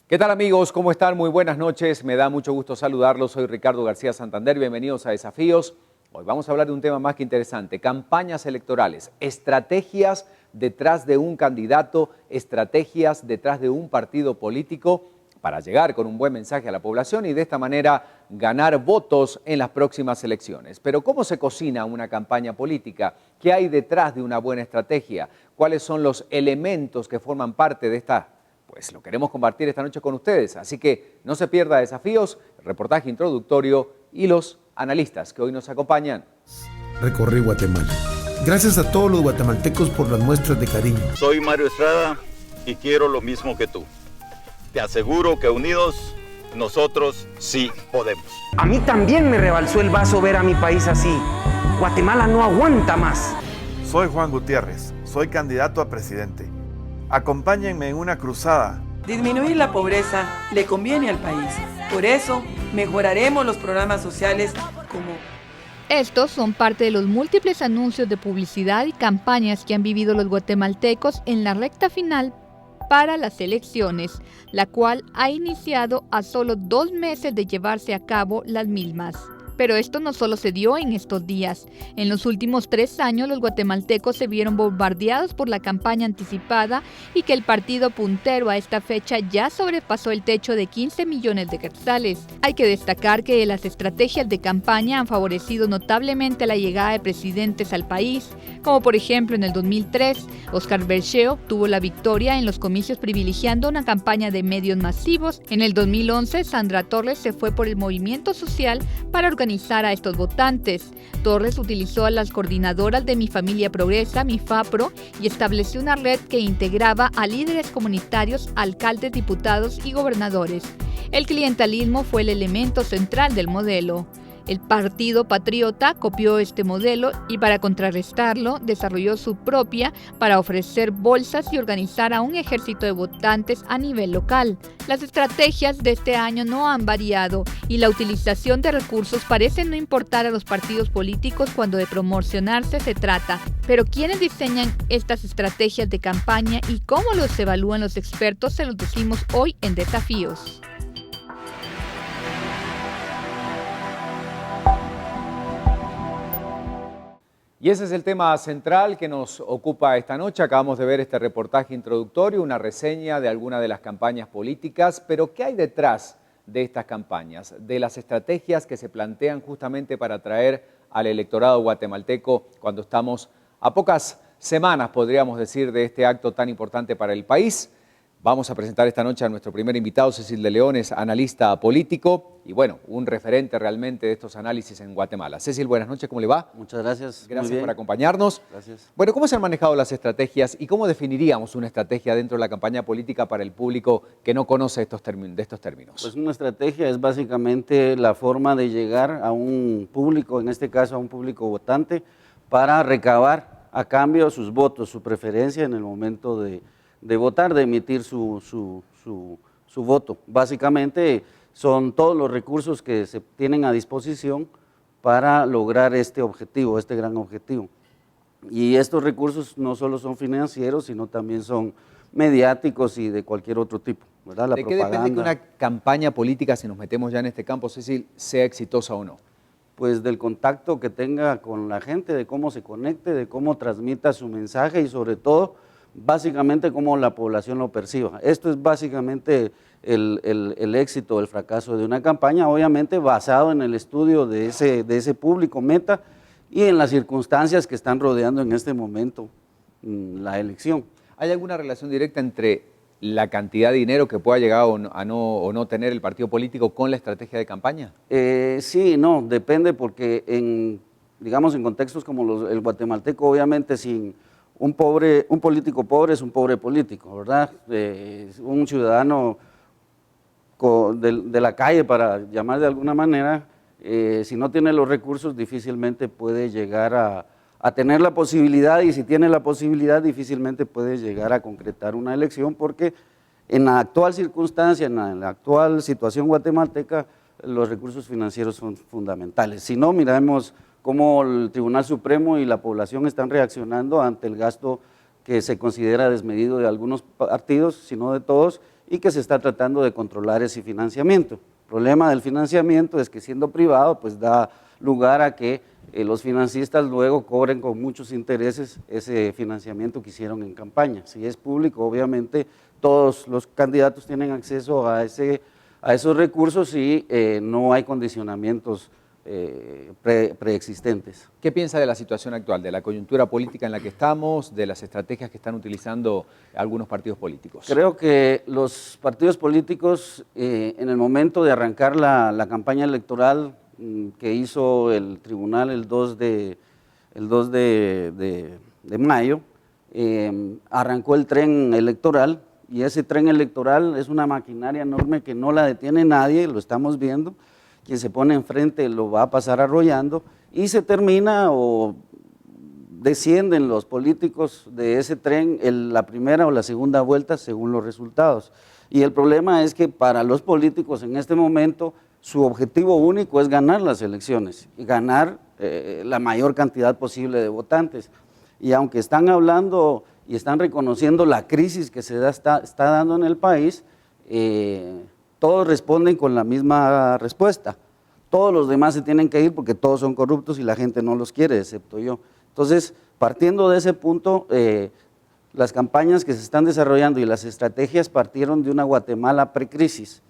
¿Qué tal amigos? ¿Cómo están? Muy buenas noches. Me da mucho gusto saludarlos. Soy Ricardo García Santander. Bienvenidos a Desafíos. Hoy vamos a hablar de un tema más que interesante. Campañas electorales, estrategias detrás de un candidato, estrategias detrás de un partido político para llegar con un buen mensaje a la población y de esta manera ganar votos en las próximas elecciones. Pero ¿cómo se cocina una campaña política? ¿Qué hay detrás de una buena estrategia? ¿Cuáles son los elementos que forman parte de esta? Pues lo queremos compartir esta noche con ustedes, así que no se pierda Desafíos, el reportaje introductorio y los analistas que hoy nos acompañan. Recorrí Guatemala. Gracias a todos los guatemaltecos por las muestras de cariño. Soy Mario Estrada y quiero lo mismo que tú. Te aseguro que unidos, nosotros sí podemos. A mí también me rebalsó el vaso ver a mi país así. Guatemala no aguanta más. Soy Juan Gutiérrez, soy candidato a presidente. Acompáñenme en una cruzada. Disminuir la pobreza le conviene al país. Por eso, mejoraremos los programas sociales como... Estos son parte de los múltiples anuncios de publicidad y campañas que han vivido los guatemaltecos en la recta final para las elecciones, la cual ha iniciado a solo 2 meses de llevarse a cabo las mismas. Pero esto no solo se dio en estos días. En los últimos 3 años los guatemaltecos se vieron bombardeados por la campaña anticipada y que el partido puntero a esta fecha ya sobrepasó el techo de 15 millones de quetzales. Hay que destacar que las estrategias de campaña han favorecido notablemente la llegada de presidentes al país, como por ejemplo en el 2003, Oscar Bercheo obtuvo la victoria en los comicios privilegiando una campaña de medios masivos. En el 2011, Sandra Torres se fue por el movimiento social para organizar a estos votantes. Torres utilizó a las coordinadoras de Mi Familia Progresa, MIFAPRO, y estableció una red que integraba a líderes comunitarios, alcaldes, diputados y gobernadores. El clientelismo fue el elemento central del modelo. El Partido Patriota copió este modelo y para contrarrestarlo desarrolló su propia para ofrecer bolsas y organizar a un ejército de votantes a nivel local. Las estrategias de este año no han variado y la utilización de recursos parece no importar a los partidos políticos cuando de promocionarse se trata. Pero ¿quiénes diseñan estas estrategias de campaña y cómo los evalúan los expertos? Se los decimos hoy en Desafíos. Y ese es el tema central que nos ocupa esta noche. Acabamos de ver este reportaje introductorio, una reseña de algunas de las campañas políticas, pero ¿qué hay detrás de estas campañas? De las estrategias que se plantean justamente para atraer al electorado guatemalteco cuando estamos a pocas semanas, podríamos decir, de este acto tan importante para el país. Vamos a presentar esta noche a nuestro primer invitado, Cecil de León, es analista político y bueno, un referente realmente de estos análisis en Guatemala. Cecil, buenas noches, ¿cómo le va? Muchas gracias. Gracias por acompañarnos. Gracias. Bueno, ¿cómo se han manejado las estrategias y cómo definiríamos una estrategia dentro de la campaña política para el público que no conoce estos términos? Pues una estrategia es básicamente la forma de llegar a un público, en este caso a un público votante, para recabar a cambio sus votos, su preferencia en el momento de votar, de emitir su voto. Básicamente son todos los recursos que se tienen a disposición para lograr este objetivo, este gran objetivo. Y estos recursos no solo son financieros, sino también son mediáticos y de cualquier otro tipo, ¿verdad? ¿De qué depende que una campaña política, si nos metemos ya en este campo, Cecil, sea exitosa o no? Pues del contacto que tenga con la gente, de cómo se conecte, de cómo transmita su mensaje y sobre todo, básicamente cómo la población lo perciba. Esto es básicamente el éxito o el fracaso de una campaña, obviamente basado en el estudio de ese público meta y en las circunstancias que están rodeando en este momento la elección. ¿Hay alguna relación directa entre la cantidad de dinero que pueda llegar a no tener el partido político con la estrategia de campaña? Sí, no, depende porque digamos en contextos como el guatemalteco, obviamente sin un político pobre es un pobre político, ¿verdad? Un ciudadano de la calle, para llamar de alguna manera, si no tiene los recursos difícilmente puede llegar a tener la posibilidad, y si tiene la posibilidad difícilmente puede llegar a concretar una elección, porque en la actual circunstancia, en la actual situación guatemalteca, los recursos financieros son fundamentales. Si no, miremos cómo el Tribunal Supremo y la población están reaccionando ante el gasto que se considera desmedido de algunos partidos, sino de todos, y que se está tratando de controlar ese financiamiento. El problema del financiamiento es que siendo privado, pues da lugar a que los financistas luego cobren con muchos intereses ese financiamiento que hicieron en campaña. Si es público, obviamente todos los candidatos tienen acceso a esos recursos y no hay condicionamientos preexistentes. ¿Qué piensa de la situación actual, de la coyuntura política en la que estamos, de las estrategias que están utilizando algunos partidos políticos? Creo que los partidos políticos, en el momento de arrancar la campaña electoral que hizo el tribunal el 2 de mayo, arrancó el tren electoral, y ese tren electoral es una maquinaria enorme que no la detiene nadie, lo estamos viendo. Quien se pone enfrente lo va a pasar arrollando y se termina o descienden los políticos de ese tren en la primera o la segunda vuelta según los resultados. Y el problema es que para los políticos en este momento su objetivo único es ganar las elecciones y ganar la mayor cantidad posible de votantes. Y aunque están hablando y están reconociendo la crisis que está dando en el país, todos responden con la misma respuesta. Todos los demás se tienen que ir porque todos son corruptos y la gente no los quiere, excepto yo. Entonces, partiendo de ese punto, las campañas que se están desarrollando y las estrategias partieron de una Guatemala precrisis.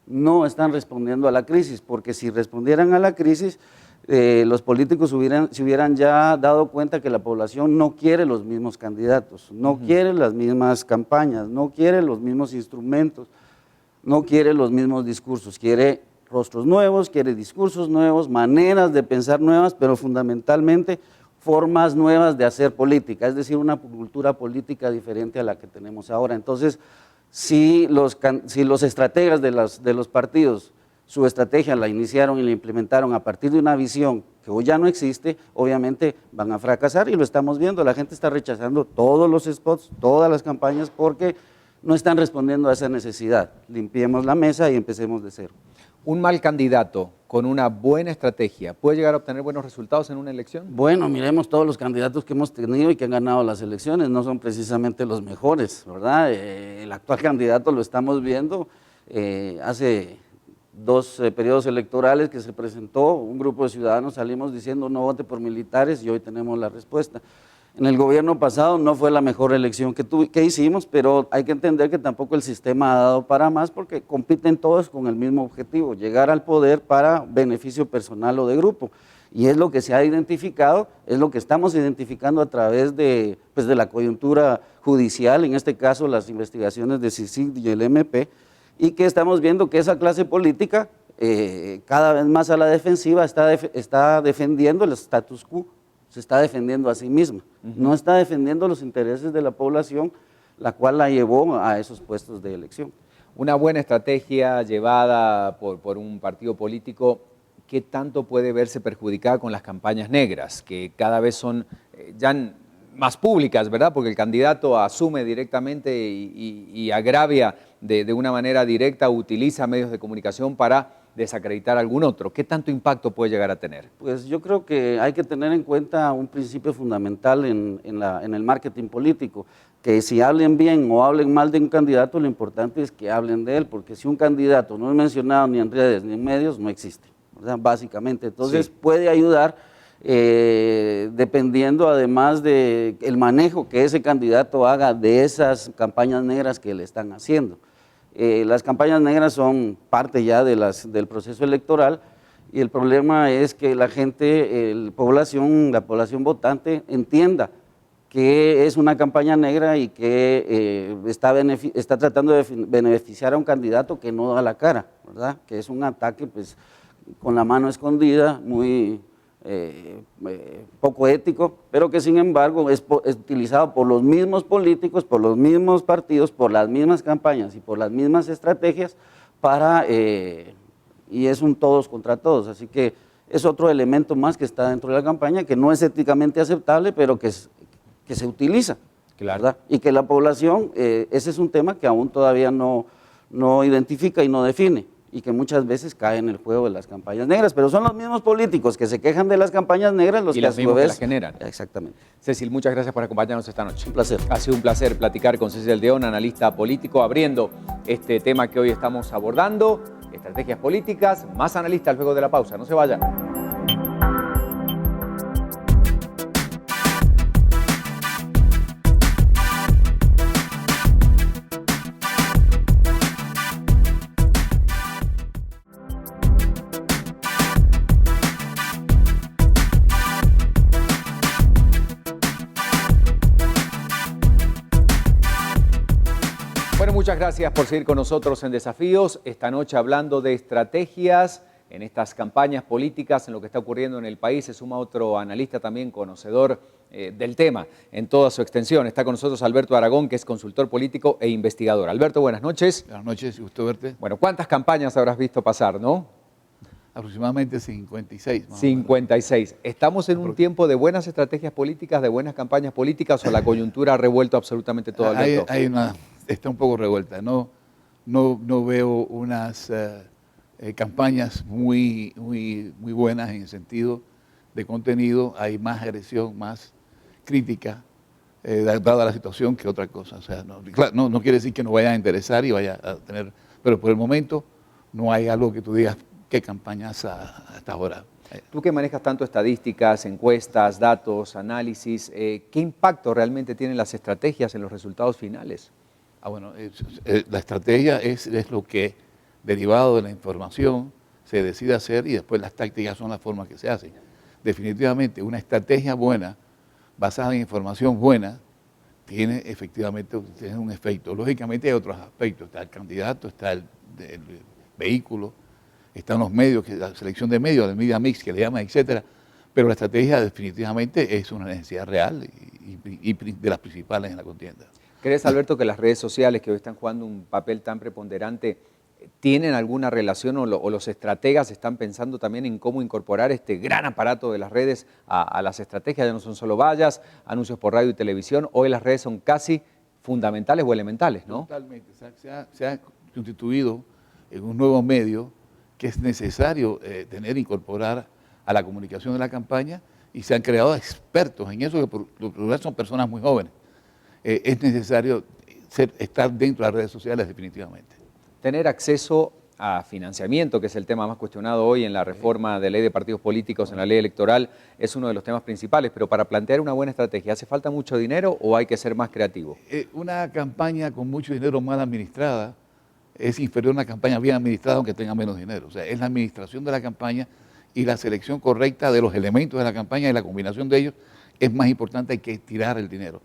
No están respondiendo a la crisis, porque si respondieran a la crisis, los políticos se hubieran ya dado cuenta que la población no quiere los mismos candidatos, no quiere las mismas campañas, no quiere los mismos instrumentos, no quiere los mismos discursos, quiere rostros nuevos, quiere discursos nuevos, maneras de pensar nuevas, pero fundamentalmente formas nuevas de hacer política, es decir, una cultura política diferente a la que tenemos ahora. Entonces, si los estrategas de los partidos, su estrategia la iniciaron y la implementaron a partir de una visión que hoy ya no existe, obviamente van a fracasar y lo estamos viendo, la gente está rechazando todos los spots, todas las campañas porque no están respondiendo a esa necesidad. Limpiemos la mesa y empecemos de cero. ¿Un mal candidato con una buena estrategia puede llegar a obtener buenos resultados en una elección? Bueno, miremos todos los candidatos que hemos tenido y que han ganado las elecciones, no son precisamente los mejores, ¿verdad? El actual candidato lo estamos viendo, hace 2 periodos electorales que se presentó, un grupo de ciudadanos salimos diciendo no vote por militares y hoy tenemos la respuesta. En el gobierno pasado no fue la mejor elección que hicimos, pero hay que entender que tampoco el sistema ha dado para más porque compiten todos con el mismo objetivo, llegar al poder para beneficio personal o de grupo. Y es lo que se ha identificado, es lo que estamos identificando a través de la coyuntura judicial, en este caso las investigaciones de CICIG y el MP, y que estamos viendo que esa clase política cada vez más a la defensiva está defendiendo el status quo, se está defendiendo a sí misma, no está defendiendo los intereses de la población, la cual la llevó a esos puestos de elección. Una buena estrategia llevada por un partido político, ¿qué tanto puede verse perjudicada con las campañas negras, que cada vez son ya más públicas, ¿verdad? Porque el candidato asume directamente y agravia de una manera directa, utiliza medios de comunicación para desacreditar a algún otro. ¿Qué tanto impacto puede llegar a tener? Pues yo creo que hay que tener en cuenta un principio fundamental en el marketing político, que si hablen bien o hablen mal de un candidato, lo importante es que hablen de él, porque si un candidato no es mencionado ni en redes ni en medios, no existe, ¿verdad? Básicamente. Entonces puede ayudar, dependiendo además del manejo que ese candidato haga de esas campañas negras que le están haciendo. Las campañas negras son parte ya del proceso electoral y el problema es que la gente, la población votante entienda que es una campaña negra y que está tratando de beneficiar a un candidato que no da la cara, ¿verdad? Que es un ataque pues, con la mano escondida, muy poco ético, pero que sin embargo es utilizado por los mismos políticos, por los mismos partidos, por las mismas campañas y por las mismas estrategias y es un todos contra todos, así que es otro elemento más que está dentro de la campaña que no es éticamente aceptable, pero que se utiliza, claro. ¿verdad? Y que la población, ese es un tema que aún todavía no identifica y no define. y que muchas veces caen en el juego de las campañas negras, pero son los mismos políticos que se quejan de las campañas negras los Y que a los su mismos que vez las generan. Exactamente. Cecil, muchas gracias por acompañarnos esta noche. Un placer. Ha sido un placer platicar con Cecil Aldeón, analista político, abriendo este tema que hoy estamos abordando, estrategias políticas. Más analistas luego de la pausa. No se vayan. Bueno, muchas gracias por seguir con nosotros en Desafíos. Esta noche hablando de estrategias en estas campañas políticas, en lo que está ocurriendo en el país. Se suma otro analista también conocedor del tema en toda su extensión. Está con nosotros Alberto Aragón, que es consultor político e investigador. Alberto, buenas noches. Buenas noches, gusto verte. Bueno, ¿cuántas campañas habrás visto pasar, no? Aproximadamente 56. 56. ¿Estamos en un tiempo de buenas estrategias políticas, de buenas campañas políticas o la coyuntura ha revuelto absolutamente todo, Alberto? Está un poco revuelta. No veo unas campañas muy buenas en el sentido de contenido. Hay más agresión, más crítica, dada la situación, que otra cosa. O sea, no quiere decir que no vaya a interesar y vaya a tener, pero por el momento no hay algo que tú digas qué campañas hasta ahora. Tú que manejas tanto estadísticas, encuestas, datos, análisis, ¿qué impacto realmente tienen las estrategias en los resultados finales? Bueno, la estrategia es lo que, derivado de la información, se decide hacer y después las tácticas son las formas que se hacen. Definitivamente, una estrategia buena, basada en información buena, tiene efectivamente un efecto. Lógicamente hay otros aspectos, está el candidato, está el vehículo, están los medios, la selección de medios, el media mix que le llaman, etcétera. Pero la estrategia definitivamente es una necesidad real y de las principales en la contienda. ¿Crees, Alberto, que las redes sociales que hoy están jugando un papel tan preponderante tienen alguna relación o los estrategas están pensando también en cómo incorporar este gran aparato de las redes a las estrategias? Ya no son solo vallas, anuncios por radio y televisión, hoy las redes son casi fundamentales o elementales, ¿no? Totalmente, se ha constituido en un nuevo medio que es necesario incorporar a la comunicación de la campaña y se han creado expertos en eso, que por lo general son personas muy jóvenes. Es necesario estar dentro de las redes sociales definitivamente. Tener acceso a financiamiento, que es el tema más cuestionado hoy en la reforma de ley de partidos políticos, en la ley electoral, es uno de los temas principales, pero para plantear una buena estrategia, ¿hace falta mucho dinero o hay que ser más creativo? Una campaña con mucho dinero mal administrada es inferior a una campaña bien administrada aunque tenga menos dinero. O sea, es la administración de la campaña y la selección correcta de los elementos de la campaña y la combinación de ellos es más importante que tirar el dinero.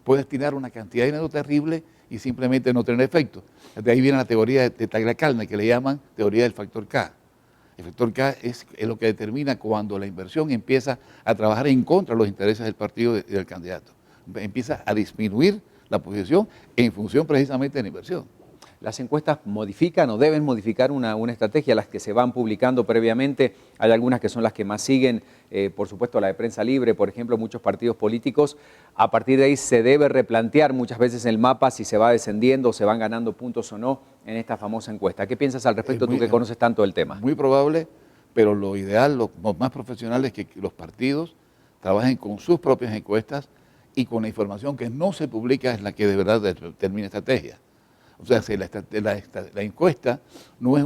Puedes tirar una cantidad de dinero terrible y simplemente no tener efecto. De ahí viene la teoría de Tagliacalna, que le llaman teoría del factor K. El factor K es lo que determina cuando la inversión empieza a trabajar en contra de los intereses del partido y del candidato. Empieza a disminuir la posición en función precisamente de la inversión. ¿Las encuestas modifican o deben modificar una estrategia? Las que se van publicando previamente, hay algunas que son las que más siguen, por supuesto la de Prensa Libre, por ejemplo, muchos partidos políticos. A partir de ahí se debe replantear muchas veces el mapa si se va descendiendo, se van ganando puntos o no en esta famosa encuesta. ¿Qué piensas al respecto tú que conoces tanto el tema? Muy probable, pero lo ideal, lo más profesional es que los partidos trabajen con sus propias encuestas y con la información que no se publica es la que de verdad determina estrategia. O sea, la encuesta no es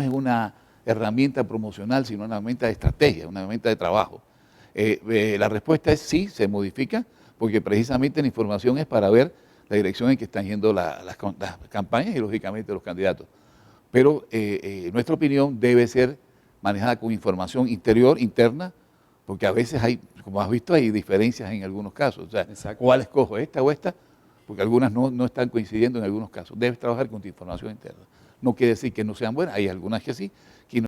una herramienta promocional, sino una herramienta de estrategia, una herramienta de trabajo. La respuesta es sí, se modifica, porque precisamente la información es para ver la dirección en que están yendo las campañas y, lógicamente, los candidatos. Pero nuestra opinión debe ser manejada con información interior, interna, porque a veces hay, como has visto, hay diferencias en algunos casos. O sea, exacto. ¿Cuál escojo, esta o esta? Porque algunas no están coincidiendo en algunos casos. Debes trabajar con tu información interna. No quiere decir que no sean buenas, hay algunas que sí,